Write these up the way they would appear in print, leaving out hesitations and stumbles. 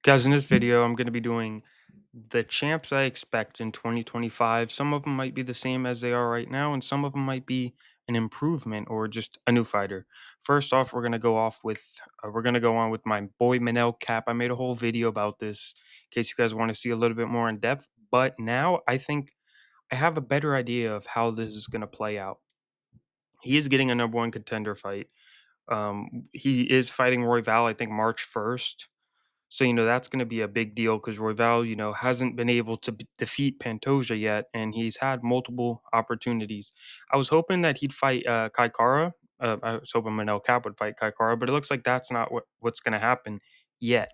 Guys, in this video, I'm going to be doing the champs I expect in 2025. Some of them might be the same as they are right now, and some of them might be an improvement or just a new fighter. First off, we're gonna go on with my boy Manel Cap. I made a whole video about this in case you guys want to see a little bit more in depth. But now I think I have a better idea of how this is gonna play out. He is getting a number one contender fight. He is fighting Royval, I think March 1st. So, that's going to be a big deal because Royval, hasn't been able to defeat Pantoja yet, and he's had multiple opportunities. I was hoping that he'd fight Kai Kara. I was hoping Manel Cap would fight Kai Kara, but it looks like that's not what's going to happen yet.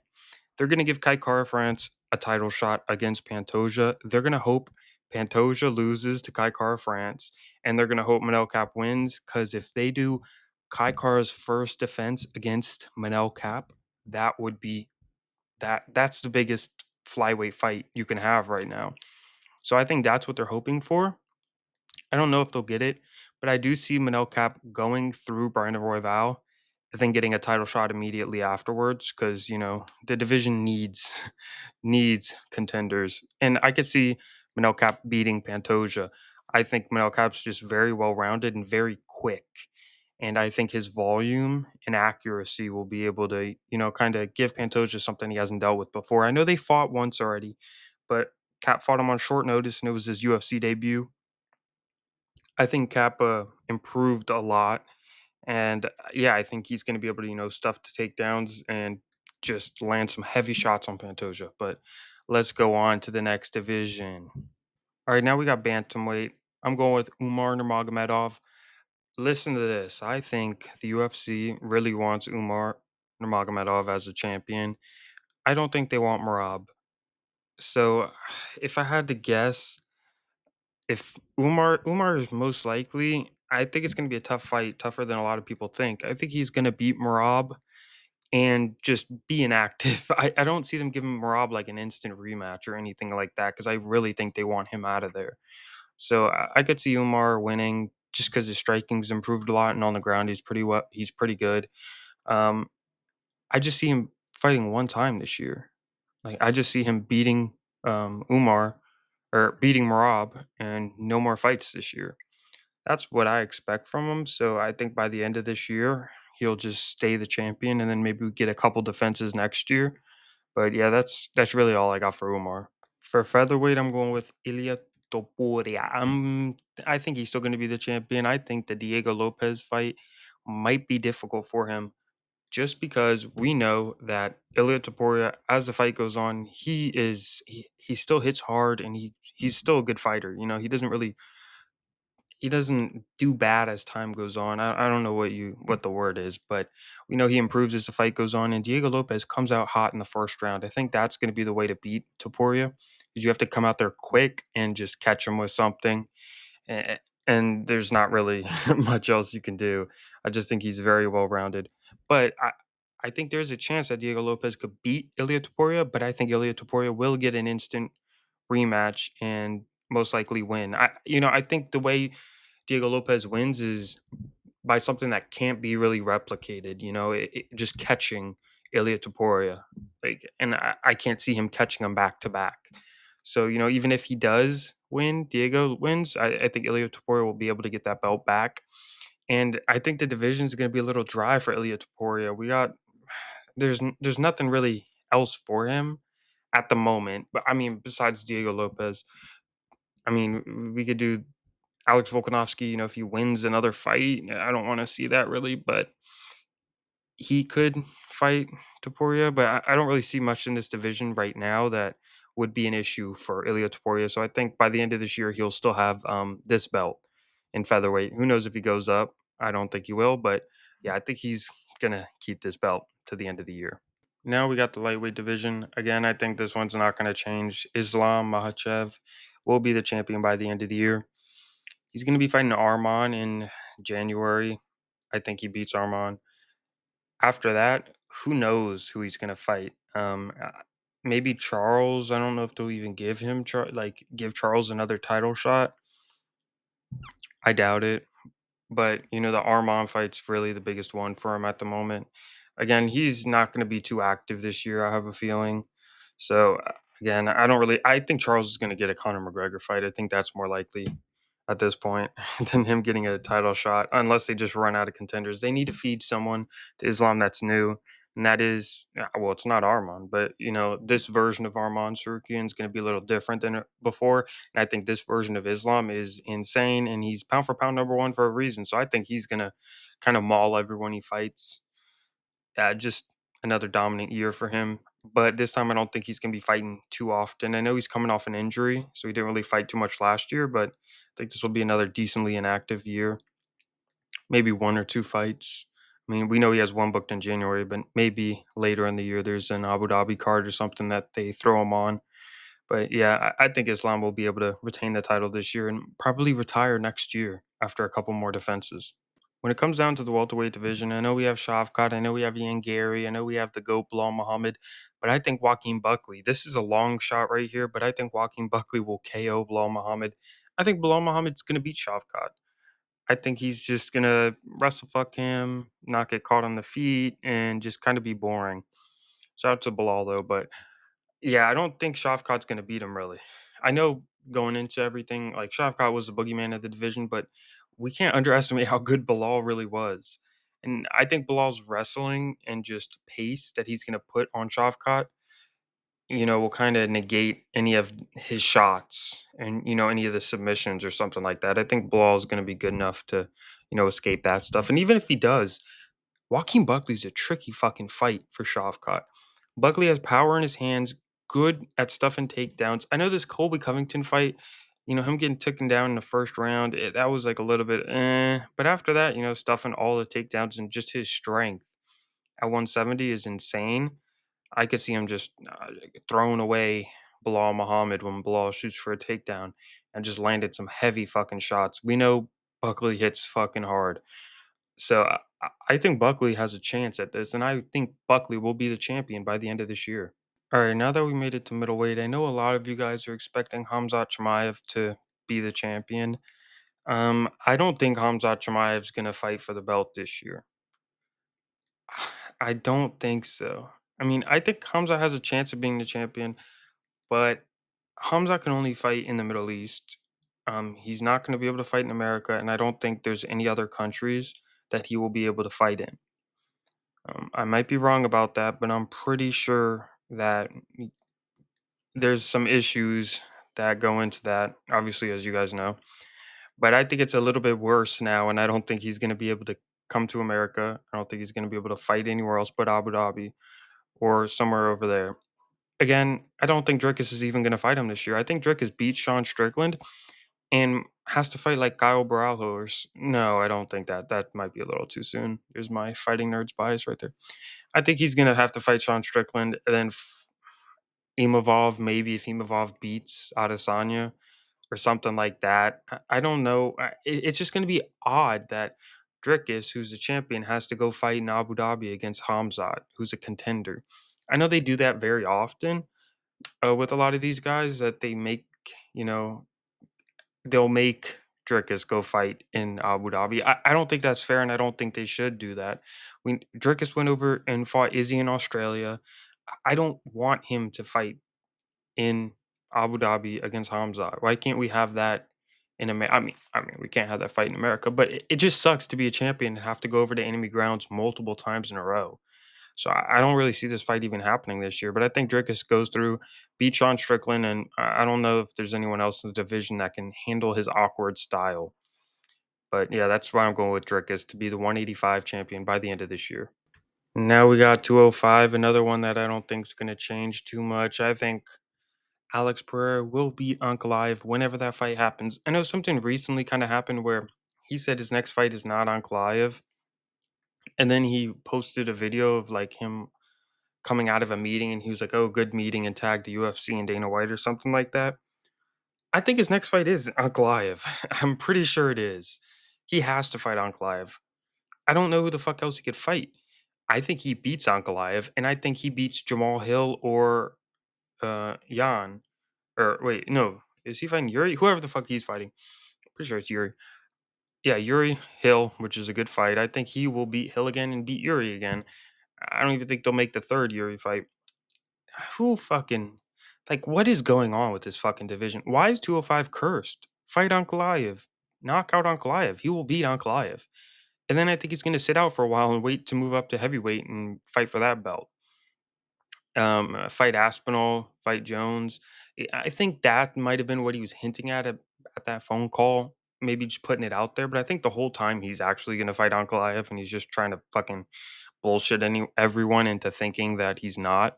They're going to give Kai Kara France a title shot against Pantoja. They're going to hope Pantoja loses to Kai Kara France, and they're going to hope Manel Cap wins because if they do Kai Kara's first defense against Manel Cap, that would be that's the biggest flyweight fight you can have right now. So I think that's what they're hoping for. I don't know if they'll get it, but I do see Manel Cap going through Brandon Royval and then getting a title shot immediately afterwards because the division needs needs contenders, and I could see Manel Cap beating Pantoja. I think Manel Cap's just very well rounded and very quick. And I think his volume and accuracy will be able to, kind of give Pantoja something he hasn't dealt with before. I know they fought once already, but Cap fought him on short notice and it was his UFC debut. I think Cap improved a lot. And yeah, I think he's going to be able to, stuff the takedowns and just land some heavy shots on Pantoja. But let's go on to the next division. All right, now we got Bantamweight. I'm going with Umar Nurmagomedov. Listen to this. I think the UFC really wants Umar Nurmagomedov as a champion. I don't think they want Marab. So, if I had to guess, if Umar is most likely, I think it's going to be a tough fight, tougher than a lot of people think. I think he's going to beat Marab and just be inactive. I don't see them giving Marab like an instant rematch or anything like that because I really think they want him out of there. So I could see Umar winning just because his striking's improved a lot, and on the ground he's pretty good. Um, I just see him fighting one time this year. Like I just see him beating Umar or beating Marab, and no more fights this year. That's what I expect from him. So I think by the end of this year, he'll just stay the champion, and then maybe we get a couple defenses next year. But yeah, that's really all I got for Umar. For featherweight, I'm going with Ilya Topuria. I think he's still going to be the champion. I think the Diego Lopez fight might be difficult for him just because we know that Ilya Topuria, as the fight goes on, he still hits hard and he's still a good fighter. He doesn't do bad as time goes on. I don't know what the word is, but we know he improves as the fight goes on. And Diego Lopez comes out hot in the first round. I think that's going to be the way to beat Topuria because you have to come out there quick and just catch him with something. a- And there's not really much else you can do. I just think he's very well rounded. But I think there's a chance that Diego Lopez could beat Ilia Topuria, but I think Ilia Topuria will get an instant rematch and most likely win. I think the way Diego Lopez wins is by something that can't be really replicated. Just catching Ilia Topuria, and I can't see him catching him back to back. So even if he does win, Diego wins. I think Ilia Topuria will be able to get that belt back, and I think the division is going to be a little dry for Ilia Topuria. There's nothing really else for him at the moment. But I mean, besides Diego Lopez, I mean, we could do Alex Volkanovski, if he wins another fight, I don't want to see that really, but he could fight Topuria. But I don't really see much in this division right now that would be an issue for Ilia Topuria. So I think by the end of this year, he'll still have this belt in featherweight. Who knows if he goes up? I don't think he will, but yeah, I think he's gonna keep this belt to the end of the year. Now we got the lightweight division. Again, I think this one's not going to change. Islam Makhachev will be the champion by the end of the year. He's going to be fighting Arman in January. I think he beats Arman. After that, who knows who he's going to fight? Maybe Charles. I don't know if they'll even give him give Charles another title shot. I doubt it. But the Arman fight's really the biggest one for him at the moment. Again, he's not going to be too active this year. I have a feeling. So again, I don't really. I think Charles is going to get a Conor McGregor fight. I think that's more likely at this point than him getting a title shot, unless they just run out of contenders. They need to feed someone to Islam that's new, and that is well, it's not Arman, but this version of Arman Sarukian is going to be a little different than before, and I think this version of Islam is insane, and he's pound for pound number one for a reason. So I think he's going to kind of maul everyone he fights. Just another dominant year for him. But this time, I don't think he's going to be fighting too often. I know he's coming off an injury, so he didn't really fight too much last year, but I think this will be another decently inactive year. Maybe one or two fights. I mean, we know he has one booked in January, but maybe later in the year there's an Abu Dhabi card or something that they throw him on. But yeah, I think Islam will be able to retain the title this year and probably retire next year after a couple more defenses. When it comes down to the welterweight division, I know we have Shavkat, I know we have Ian Gary, I know we have the GOAT Bilal Muhammad, but I think Joaquin Buckley, this is a long shot right here, but I think Joaquin Buckley will KO Bilal Muhammad. I think Bilal Muhammad's going to beat Shavkat. I think he's just going to wrestle fuck him, not get caught on the feet, and just kind of be boring. Shout out to Bilal though, but yeah, I don't think Shavkat's gonna beat him really. I know going into everything, like Shavkat was the boogeyman of the division, but we can't underestimate how good Bilal really was. And I think Bilal's wrestling and just pace that he's gonna put on Shavkat, will kind of negate any of his shots and any of the submissions or something like that. I think Bilal's gonna be good enough to, escape that stuff. And even if he does, Joaquin Buckley's a tricky fucking fight for Shavkat. Buckley has power in his hands, good at stuffing takedowns. I know this Colby Covington fight, him getting taken down in the first round, that was like a little bit But after that, stuffing all the takedowns and just his strength at 170 is insane. I could see him just throwing away Bilal Muhammad when Bilal shoots for a takedown and just landed some heavy fucking shots. We know Buckley hits fucking hard. So I think Buckley has a chance at this, and I think Buckley will be the champion by the end of this year. All right, now that we made it to middleweight, I know a lot of you guys are expecting Khamzat Chimaev to be the champion. I don't think Khamzat Chimaev's gonna fight for the belt this year. I don't think so. I mean, I think Khamzat has a chance of being the champion, but Khamzat can only fight in the Middle East. He's not going to be able to fight in America, and I don't think there's any other countries that he will be able to fight in. I might be wrong about that, but I'm pretty sure that there's some issues that go into that, obviously, as you guys know. But I think it's a little bit worse now, and I don't think he's going to be able to come to America. I don't think he's going to be able to fight anywhere else but Abu Dhabi or somewhere over there. Again, I don't think Dricus is even going to fight him this year. I think Dricus beat Sean Strickland and has to fight like Kyle Baralho no, I don't think that. That might be a little too soon. There's my fighting nerds bias right there. I think he's gonna have to fight Sean Strickland and then Imavov, maybe if Imavov beats Adesanya or something like that. I don't know. It's just gonna be odd that Dricus, who's a champion, has to go fight in Abu Dhabi against Hamzat, who's a contender. I know they do that very often with a lot of these guys that they make, you know, they'll make Dricus go fight in Abu Dhabi. I don't think that's fair, and I don't think they should do that. When Dricus went over and fought Izzy in Australia, I don't want him to fight in Abu Dhabi against Hamza. Why can't we have that in America? I mean, we can't have that fight in America, but it just sucks to be a champion and have to go over to enemy grounds multiple times in a row. So I don't really see this fight even happening this year. But I think Dricus goes through, beats Sean Strickland, and I don't know if there's anyone else in the division that can handle his awkward style. But yeah, that's why I'm going with Dricus to be the 185 champion by the end of this year. Now we got 205, another one that I don't think is going to change too much. I think Alex Pereira will beat Ankalaev whenever that fight happens. I know something recently kind of happened where he said his next fight is not Ankalaev, and then he posted a video of like him coming out of a meeting and he was like, "Oh, good meeting," and tagged the UFC and Dana White or something like that. I think his next fight is Ankalaev. I'm pretty sure it is. He has to fight Ankalaev. I don't know who the fuck else he could fight. I think he beats Ankalaev, and I think he beats Jamal Hill or Jan. Or wait, no, is he fighting Yuri? Whoever the fuck he's fighting. Pretty sure it's Yuri. Yeah, Yuri Hill, which is a good fight. I think he will beat Hill again and beat Yuri again. I don't even think they'll make the third Yuri fight. who fucking like what is going on with this fucking division? Why is 205 cursed? Fight Ankalaev. Knock out Ankalaev. He will beat Ankalaev. And then I think he's going to sit out for a while and wait to move up to heavyweight and fight for that belt. Fight Aspinall, fight Jones. I think that might have been what he was hinting at that phone call. Maybe just putting it out there, but I think the whole time he's actually going to fight Ankalaev, and he's just trying to fucking bullshit everyone into thinking that he's not.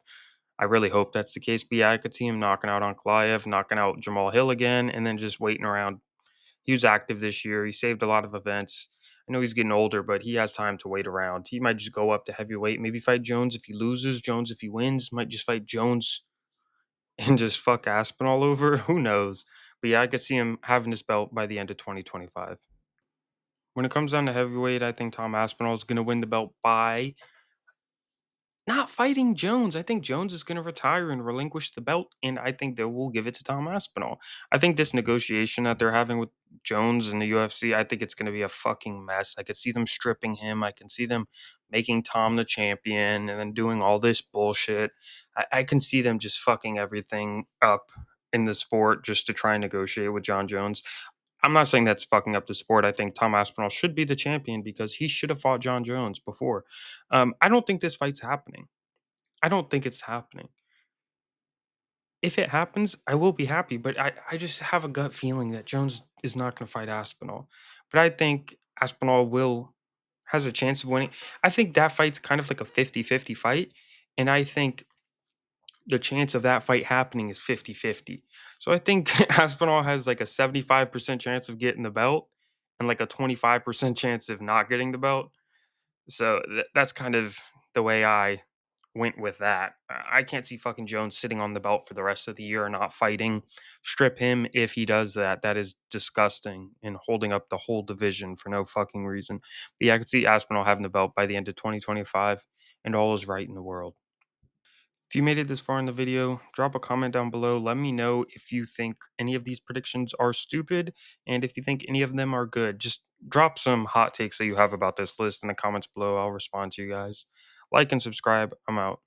I really hope that's the case. But yeah, I could see him knocking out Ankalaev, knocking out Jamal Hill again, and then just waiting around. He was active this year. He saved a lot of events. I know he's getting older, but he has time to wait around. He might just go up to heavyweight, maybe fight Jones if he loses, Jones if he wins, might just fight Jones and just fuck Aspinall over. Who knows? But yeah, I could see him having this belt by the end of 2025. When it comes down to heavyweight, I think Tom Aspinall is going to win the belt by not fighting Jones. I think Jones is going to retire and relinquish the belt, and I think they will give it to Tom Aspinall. I think this negotiation that they're having with Jones and the UFC, I think it's going to be a fucking mess. I could see them stripping him. I can see them making Tom the champion and then doing all this bullshit. I can see them just fucking everything up in the sport just to try and negotiate with John Jones. I'm not saying that's fucking up the sport. I think Tom Aspinall should be the champion because he should have fought John Jones before. I don't think this fight's happening. I don't think it's happening. If it happens, I will be happy, but I just have a gut feeling that Jones is not going to fight Aspinall. But I think Aspinall will has a chance of winning. I think that fight's kind of like a 50-50 fight, and I think the chance of that fight happening is 50-50. So I think Aspinall has like a 75% chance of getting the belt and like a 25% chance of not getting the belt. So that's kind of the way I went with that. I can't see fucking Jones sitting on the belt for the rest of the year and not fighting. Strip him if he does that. That is disgusting and holding up the whole division for no fucking reason. But yeah, I could see Aspinall having the belt by the end of 2025, and all is right in the world. If you made it this far in the video, drop a comment down below. Let me know if you think any of these predictions are stupid and if you think any of them are good. Just drop some hot takes that you have about this list in the comments below. I'll respond to you guys. Like and subscribe. I'm out.